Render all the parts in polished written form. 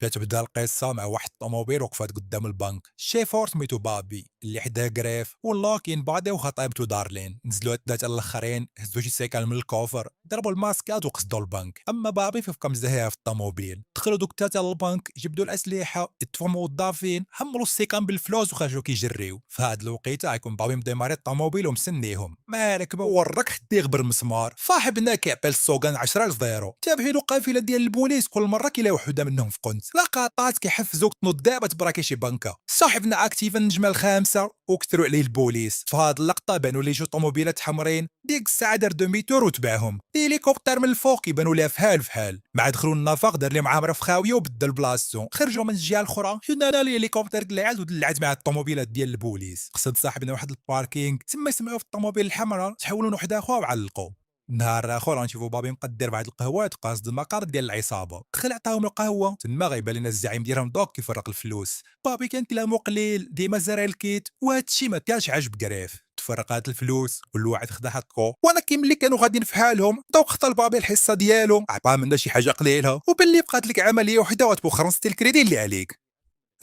كتبدا القصة مع واحد الطوموبيل وقفات قدام البنك. الشيفور سميتو بابي اللي حداه كريف، والله كاين بعضي وخطيبتو دارلين. نزلوا الثلاثة الاخرين، هزوا شي سيكان من الكوفر، ضربوا الماسكات وقصدوا البنك. اما بابي فبقى مزهيه في الطوموبيل. دخلوا دوك الثلاثة للبنك، جبدوا الاسلحة، اتفقوا موظفين، حملوا السيكان بالفلوس وخرجوا كيجريو. في هاد الوقيته غيكون بابي مديماري الطوموبيل ومستنيهم. ما ركبوا ورك حتى يغبر المسمار. صاحبنا كيعطي السوغان 10 ل0. تابعوا له قافله ديال البوليس، كل مره كيلاقيو وحده منهم في قنت. لقطات كيحفزوك تنوض دابا تبراكي شي بنكه. صاحبنا اكتيفا النجمه الخامسه وكثروا عليه البوليس. في هاد اللقطه بانوا لي جوج طوموبيلات حمرين، ديك الساعه دار دوميتور وتبعهم. الهليكوبتر من الفوق كيبانوا ليها فحال فحال. مع دخلوا النفق دار لهم عامره في خاويه وبدل بلاصتو. خرجوا من الجهه الاخرى، شفنا الهليكوبتر قلعات ودلعت مع الطوموبيلات ديال البوليس. قصد صاحبنا واحد الباركينغ تما سمعوا في الطوموبيل الحمراء، تحولوا لوحده اخرى وعلقوا. نهار اخر غنشوفوا بابي مقدر بعض القهوات قاصد المقر ديال العصابه. دخل عطاهم القهوه، تما غيبان لنا الزعيم ديالهم دوك كيفرق الفلوس. بابي كان كلامو قليل، ديما زارع الكيت، وهذا الشيء ما كانش عاجب كريف. تفرقات الفلوس، كل واحد خدا حقه، ولكن ملي كانوا غاديين في حالهم دوك خطا لبابي الحصه ديالو، عطاه منا شي حاجه قليله، وباللي بقات لك عمليه وحده وتبو خلصتي الكريدي اللي عليك.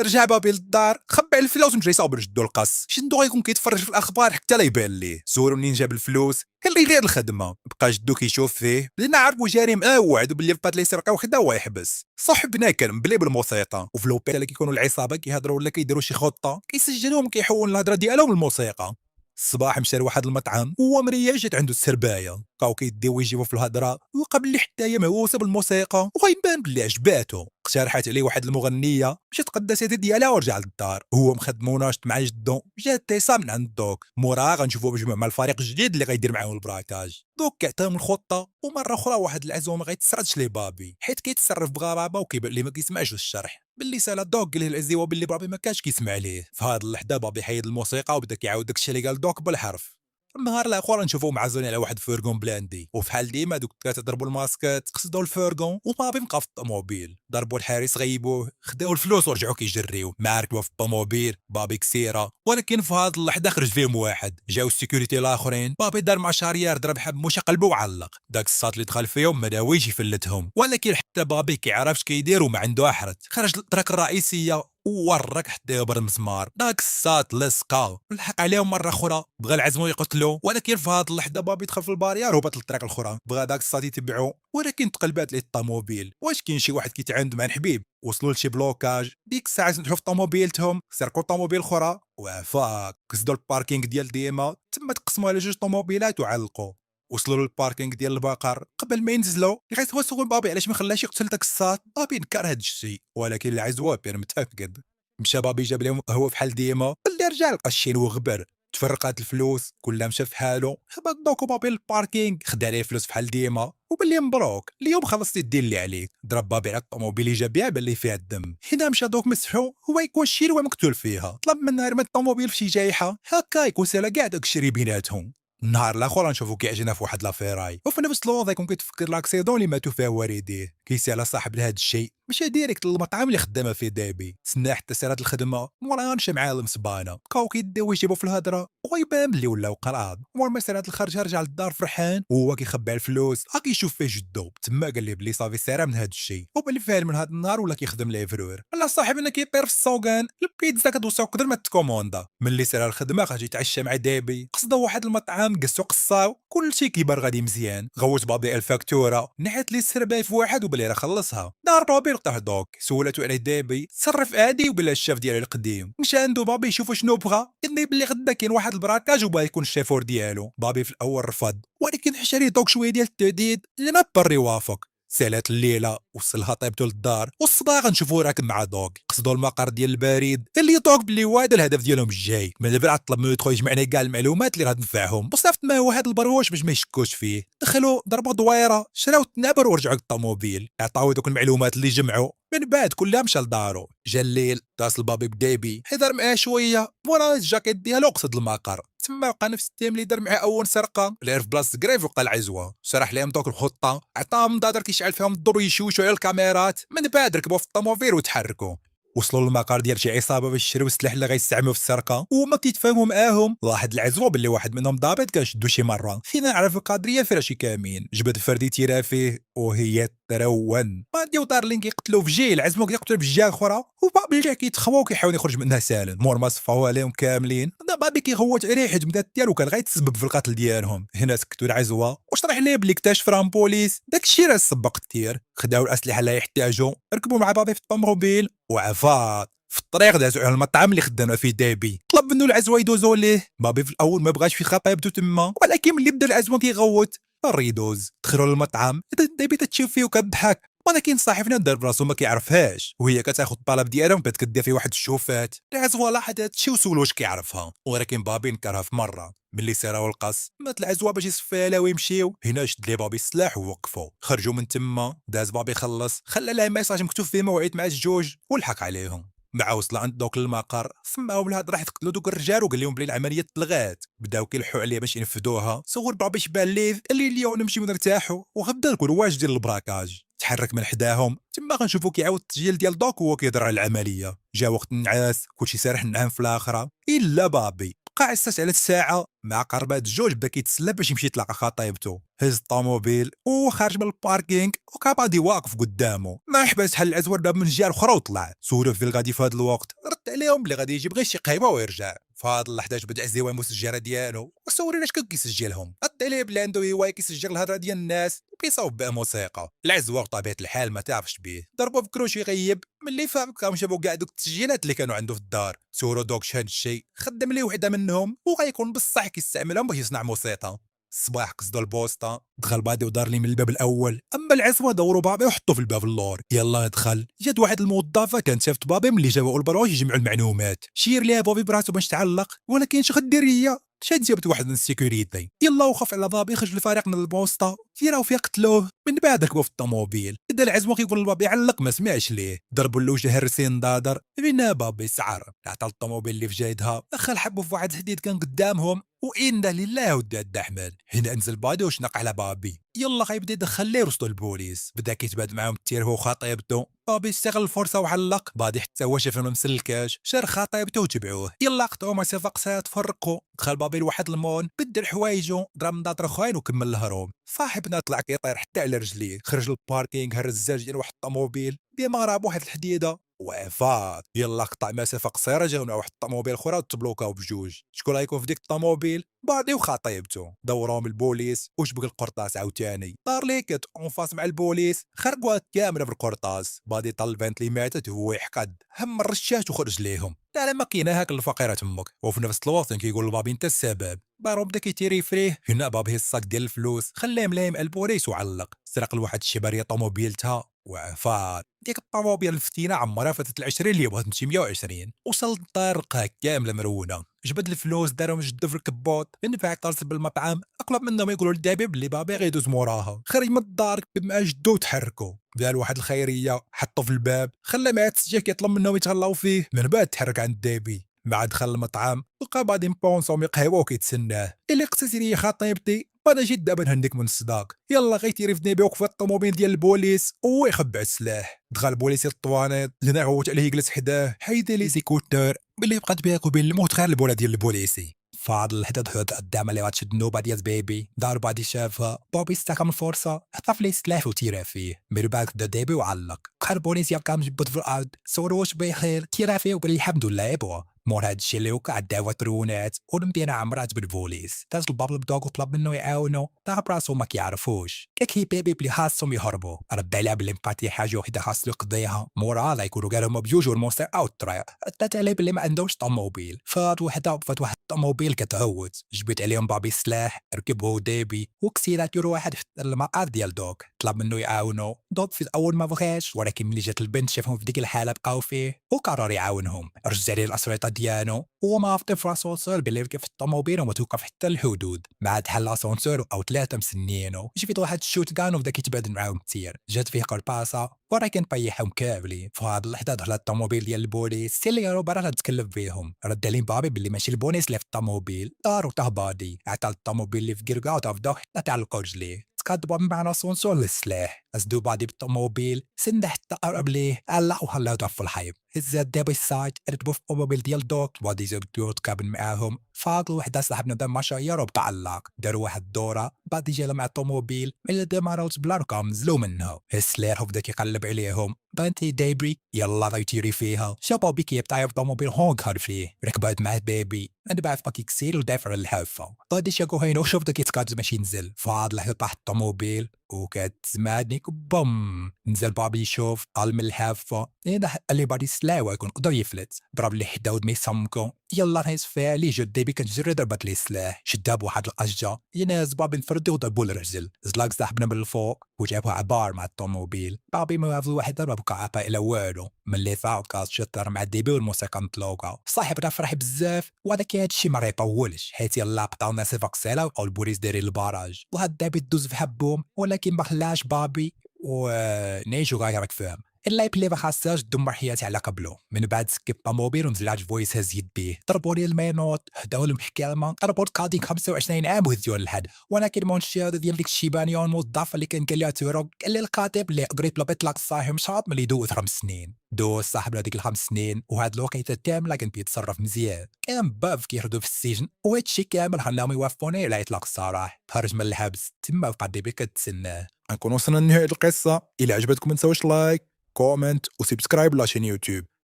رجع بابي للدار، خبع الفلوس ومشى يصاوب جدو القص. جدو غيكون كيتفرج في الاخبار حتى لا يبان ليه. سولو منين جاب الفلوس، قال لي غير الخدمه. بقى جدو كيشوف فيه، بدينا عارفو جاري مقاوعد وباللي بقات ليه سرقه وحده ويحبس. صاحبنا كان مبلي بالموسيقى، وفي لوبيل اللي كيكونوا العصابه كيهضروا ولا كيديروا شي خطه كيسجلوهم كيحول الهضره ديالهم للموسيقى. الصباح مشى لواحد المطعم، هو مريا جات عنده السربايه، بقاو كيديو يجيبو في الهضره، وقبل اللي حتى هي مهووسه بالموسيقى وغيبان باللي عجباتو. اقترحت عليه واحد المغنيه، مشات قدا سيدي ديالها ورجع للدار. هو مخدم وناشط مع جدو. جات اتصال من عند دوك، موراها غنشوفو مجموع مع الفريق الجديد اللي غيدير معاهم البراكاج. دوك كيعطيهم الخطه، ومره اخرى واحد العزومه غيتسردش ليه بابي، حيت كيتصرف بغرابه وكيبان ليه ما كيسمعش للشرح. باللي سالا دوك قال ليه العزيوه باللي بابي ما كانش كيسمع ليه. في هاد اللحظه بابي حيد الموسيقى وبدا كيعاود داكشي اللي قال دوك بالحرف. النهار الاخر نشوفو معزولين على واحد فورغون بلاندي، وفي حال ديما دوك الثلاثه ضربوا الماسكات، قصدوا الفورغون وبابي بقى في الطوموبيل. ضربوا الحارس غيبوه، خداو الفلوس ورجعوا كيجريو. مع ركبوا في الطوموبيل بابي كسيره، ولكن في هاد اللحظه خرج فيهم واحد. جاو السيكوريتي الاخرين، بابي دار مع شاريار ضرب حب قلبه وعلق. داك الساط اللي دخل فيهم ما داويش يفلتهم، ولكن حتى بابي كيعرفش كيدير وما عنده احرت. خرج للطريق الرئيسيه وورك حتى يبر المسمار. داك الساط لصقا لحق عليهم مره اخرى، بغى العزمو يقتلو، ولكن في هاد اللحظه بابي دخل في البارير وهبط للطريق الاخرى. بغى داك الساط يتبعو، ولكن تقلبات ليه الطوموبيل. واش كاين شي واحد كيتعاند مع الحبيب؟ وصلوا لشي بلوكاج. ديك الساعه نشوف طوموبيلتهم، سرقوا طوموبيل اخرى وعفاك قصدوا الباركينغ ديال ديما. تما تقسموا على جوج طوموبيلات وعلقوا. وصلوا للباركينغ ديال البقر، قبل ما ينزلوا غيتواصلوا بابي علاش ما خلاش يقتل داك الساط. بابي نكر هاد الشيء، ولكن العزوه بير متاكد. مشى بابي جاب لهم قهوه بحال ديما، اللي رجع لقى الشين وغبر. تفرقات الفلوس، كل مشى في حاله. هبط دوك بابي للباركينغ، خدا عليه فلوس بحال ديما، وباللي مبروك اليوم خلصتي دير اللي عليك. ضرب بابي على الطوموبيل اللي جا بها بان ليه فيها الدم. هنا مشى دوك مسحو، هو يكون شيلوه مقتول فيها. طلب منها رمى الطوموبيل في شي جايحه هكا يكون سالا كاع داك الشري بيناتهم. النهار الاخر نشوفو كيعجنا في واحد لافيراي، وفي نفس الوقت يكون كيتفكر لاكسيدون اللي ماتوا فيها والديه. كيسال صاحب لهاد الشيء، مشى ديريكت للمطعم اللي خدامه فيه دابي. تسنى حتى سالات الخدمه، موراها مشى معاه للمصبانه. بقاو كيديو يجيبو في الهضره، وغيبان بلي ولاو قراب. مور ما سالات الخرجه رجع للدار فرحان، وهو كيخبي على الفلوس. كيشوف فيه جدو، تما قال ليه بلي صافي سيرا من هاد الشيء، وباللي فاهم من هاد النهار ولا كيخدم ليفرور. الله صاحبنا كيطير في السوقان، البيتزا كتوصل قدر ما تكوموندا. ملي سال الخدمه خرج يتعشى مع دابي، قصدو واحد المطعم قصو قصاو، كلشي كيبان غادي مزيان. غوت بابي الفاكتوره، نحت لي السرباي في واحد وبلي راه خلصها. دار بابي لقاه دوك، سولاتو على دابي، تصرف عادي وبلا الشاف ديالو القديم. مشى عندو بابي يشوفو شنو بغا، قال ليه بلي غدا كاين واحد البراكاج وبغا يكون الشيفور ديالو. بابي في الاول رفض، ولكن حشا ليه دوك شويه ديال التهديد اللي ما بر يوافق. سالات الليله، وصلها طيبتو للدار، والصباح نشوفوه راكب مع دوك. قصدوا المقر ديال البريد اللي دوك بلي هو هذا الهدف ديالهم الجاي. من البرع طلب منو يدخل يجمع لنا كاع المعلومات اللي غتنفعهم، وصافت ما هو هذا البروش باش ما يشكوش فيه. دخلوا ضربوا دويره، شراو التنابر ورجعوا للطوموبيل. عطاو دوك المعلومات اللي جمعوا، من بعد كلها مشى لدارو. جا الليل، اتصل بابي بديبي، حضر معاه شويه، فوالا الجاكيت ديالو قصد المقر. تما بقى نفس التيم اللي دار معاه اول سرقه، اللي عرف بلاصه كريف وقع العزوه. شرح لهم دوك الخطه، عطاهم نظاظر كيشعل فيهم الضر ويشوشوا على الكاميرات. من بعد ركبوا في الطوموبيل وتحركوا. وصلوا للمقر ديال شي عصابه باش يشريو السلاح اللي غيستعملوا في السرقه، وما كيتفاهموا معاهم. واحد العزوه باللي واحد منهم ضابط كنشدو شي مره. فينا نعرف القضيه فراشي كامين، جبد فردي تيرا فيه وهي تروّن بادي ودارلين كيقتلوه في جهه العزمه كيقتلوا بالجهه الاخرى وبابي رجع كيتخوى وكيحاول يخرج منها سالم مور ما صفاو عليهم كاملين دا بابي كيغوت عليه حيت بدا ديالو كان غيتسبب في القتل ديالهم هنا سكتوا العزوه وشرح ليه بلي اكتشف راه بوليس داكشي راه سبق كتير خداو الاسلحه اللي يحتاجوا ركبوا مع بابي في الطوموبيل وعفاط في الطريق دازو على المطعم اللي خدامه فيه ديبي طلب منه العزوه يدوزو ليه بابي في الاول ما بغاش في خطيبته تما ولكن ملي بدا العزوه كيغوت الريدوز دخلوا للمطعم ديبي تتشوف فيه وكضحك ولكن صاحبنا دار براسو ما كيعرفهاش وهي كتاخذ الطلب ديالها وبدات كدير فيه واحد الشوفات العزوه لاحظت هادشي وسولو واش كيعرفها ولكن بابي نكرها في مره ملي سراو القص مات العزوه باش يصفيها لها ويمشيو هنا شد لي بابي السلاح ووقفوا خرجوا من تما داز بابي خلص خلى لها ميساج مكتوب فيه موعد مع الجوج والحق عليهم مع وصل عند دوك المقر سماو بالهضره حيت قتلوا دوك الرجال وقال لهم بلي العمليه تلغات بداو كيلحوا عليه باش ينفذوها صور بابي شبان ليه اللي اليوم نمشيو نرتاحوا وغبدا الكرواج ديال البراكاج تحرك من حداهم تما غنشوفو كيعاود التسجيل ديال دوك وهو كيهضر على العمليه جا وقت النعاس كلشي سارح النعام في الاخره الا بابي بقى عساس على الساعه مع قربات الجوج بدا كيتسلى باش يمشي يتلاقى خطيبته هز الطوموبيل وهو خارج من الباركينغ وكابادي واقف قدامه ما حبس حل الازور باب من الجهه الاخرى وطلع سولو فين غادي في هذا الوقت رد عليهم بلي غادي يجيب غير شي قهيوه ويرجع في هاد اللحظه بدا الزيوان المسجله ديالو وسولي علاش كان كيسجلهم رد عليه بلي عنده هوايه كيسجل الهضره ديال الناس وكيصاوب بها موسيقى العزوه بطبيعه الحال ما تعرفش بيه ضربوا في كروشي يغيب ملي فهم كانوا شافوا كاع دوك التسجيلات اللي كانوا عنده في الدار سورو دوك شاد الشيء خدم ليه وحده منهم وغيكون بصح كيستعملهم باش يصنع موسيقى الصباح قصدوا البوسطه دخل بادي ودار لي من الباب الاول اما العزوه دوروا بابي وحطوا في الباب اللور يلا دخل جات واحد الموظفه كانت شافت بابي ملي جاوا البروج يجمعوا المعلومات شير ليها بابي براسو باش تعلق ولكن اش غدير هي شاد جابت واحد من السيكوريتي يلا وخاف على بابي خرج الفريق من البوسطه تيراو فيه قتلوه من بعد ركبوا في الطوموبيل بدا العزوه كيقول لبابي علق ما سمعش ليه ضربوا الوجه هرسين دادر فينا بابي سعر عطى الطوموبيل اللي في جايدها دخل حبوا في واحد الحديد كان قدامهم وإنا لله وداد أحمد هنا نزل بادي وشنق على بابي يلا غيبدا يدخل ليه رسطو البوليس بدا كيتباد معاهم التير هو خطيبته بابي استغل الفرصه وعلق بادي حتى هو شاف انه مسلكاش شار خطيبته وتبعوه يلا قطعوا مسافه قصيره تفرقوا دخل بابي لواحد المول بدل حوايجو ضرب نضاطر خوين وكمل الهروب صاحبنا طلع كيطير حتى على رجليه خرج للباركينغ هرز الزاج ديال واحد الطوموبيل ديما راه بواحد الحديده وعفاط يلا قطع مسافه قصيره جاو مع واحد الطوموبيل اخرى وتبلوكاو بجوج شكون غيكون في ديك الطوموبيل بادي وخطيبته دوروهم البوليس وجبق القرطاس عاوتاني دار لي كت اونفاس مع البوليس خرقوا كامله بالقرطاس بادي طال البنت اللي ماتت وهو يحقد هم الرشاش وخرج ليهم لا ما كاينه هاك الفقيره تمك وفي نفس الوقت كيقول لبابي انت السبب بارو بدا كيتيري فريه هنا بابي الصاك ديال الفلوس خلاه ملايم البوليس وعلق سرق لواحد الشباريه طوموبيلتها وعفات ديك الطوموبيل الفتينه عمرها فاتت ال20 اللي بغات تمشي 120 وصل الدار لقاها كامله مرونه جبد الفلوس دارهم جدو في الكبوط من بعد اتصل بالمطعم اقلب منهم يقولوا للدابي بلي بابي غيدوز موراها خرج من الدار مع جدو تحركوا دار واحد الخيريه حطوا في الباب خلى معاه السجاك كيطلب منهم يتهلاو فيه من بعد تحرك عند الدابي مع دخل المطعم لقى بعض مبونسو يقهوى وكيتسناه اللي قصيتي لي خطيبتي وانا جيت دابا نهنيك من الصداق يلا غيتيري في دنيبي وقف الطوموبيل ديال البوليس وهو يخبع السلاح دخل البوليس للطوانيط اللي عوت عليه يجلس حداه حيد لي سيكوتور باللي بقات بينك وبين الموت غير البوله ديال البوليسي فاضل الحداد هاد قدام اللي غتشد النوبه ديال بيبي دار بعدي شافها بوبي استغل الفرصه خطف ليه سلاح وتيرا فيه من بعد بدا ديبي وعلق قال البوليس يبقى مجبد في الارض صوروش بخير تيرا فيه وباللي الحمد لله يبوا مور هاد الشي اللي وقع داوا ترونات ولمبينا عمرات بالبوليس داز الباب البدوغ وطلب منه يعاونو تا براسو ما كيعرفوش كي بيبي بلي خاصهم يهربوا رد عليها بلي مباتي حاجه وحده خاصو يقضيها مورا لا يكونوا قالوا بجوج والموسيقى او الطريق ردت عليه بلي ما عندوش طوموبيل فات واحد الطوموبيل كتعوت جبت عليهم بابي السلاح ركبوا ديبي وكسيرات يورو واحد في المقعد ديال دوك طلب منه يعاونو دوك في الاول ما بغاش ولكن ملي جات البنت شافهم في ديك الحاله بقاو فيه وقرر يعاونهم رجع عليه الاسريطه ديالو هو ما عرف في راسو وصل باللي ركب في الطوموبيل وما توقف حتى الحدود مع حل لاسونسور او ثلاثه مسنينو جبت واحد الشوت كان وبدا كيتبادل معاهم كثير جات فيه قرباصه ولكن طيحهم كاملين في هاد اللحظه دخل الطوموبيل ديال البوليس سيليرو برا تتكلم بيهم رد عليهم بابي باللي ماشي البوليس اللي في الطوموبيل دارو تاه بادي عطى الطوموبيل اللي في كيركا وتافدو حتى تعلقوا رجليه تقدموا معنا سونسور للسلاح أسدو بعدي بالطوموبيل سند حتى قرب ليه الله وخلاو في الحيب هز الدابا السايت ركبوا في الطوموبيل ديال دوك وغادي يجبدو تقابل معاهم فاقل وحده صاحبنا بدا ماشا يروب تعلق داروا واحد الدوره بعد جا مع الطوموبيل الا دمروا بلاركم نزلوا منها السلاح بدا كيقلب عليهم بانتي دايبري يلا غادي تيري فيها شافوا بيكي يطير الطوموبيل هونكر فيه ركبات مع بيبي انا بعرف ما كيكسير ودافع الحافه غادي شاكو هين وشوف داك يتقاد ماشي نزل فاض لحظه طاح الطوموبيل وكتسمعني بوم نزل بابي يشوف قال من الحافه انا اللي بادي سلاوه يكون قدر يفلت ضرب لي حدا ود ما يسمكو يلا نهيس فعلي جا ديبي كتجري ضربت لي السلاح شدها بواحد الاشجه يناز بابي نفردو وضربو الرجل زلاق صاحبنا من الفوق وجابو عبار مع الطوموبيل بابي ما عرف واحد ضرب كعبه الى والو ملي فاوت كاس شطر مع ديبي والموسيقى مطلوقه صاحبنا فرح بزاف ولكن هادشي ما يطولش حيت يلا بقاو الناس فاكسيلا وبقاو البوليس دايرين الباراج وهاد دابي دوز في حبهم ولكن ما خلاش بابي ونيجو غيرك فهم الا بلي ما خاصهاش تدمر حياتي على قبله من بعد سكب طوموبيل ونزل فويس هز يد بيه ضربوا لي المينوت هداو المحكمه ضربوا القاضي 25 عام وهزوا للحد ولكن مونشير ديال ديك الشيبانيون الموظف اللي كان قال لها تورو قال لي الكاتب اللي قريت له بيطلق الصاحب شاط ملي دوز 5 سنين دوز صاحب هذيك ال5 سنين وهاد الوقيته كامله كان بيتصرف مزيان كان باف كيردو في السجن وهادشي كامل خلاهم يوافقوني على اطلاق السراح خرج من الحبس تما بقى ديبي كتسناه نكون وصلنا لنهايه القصه الى عجبتكم ما تنساوش لايك كومنت وسبسكرايب لاشين يوتيوب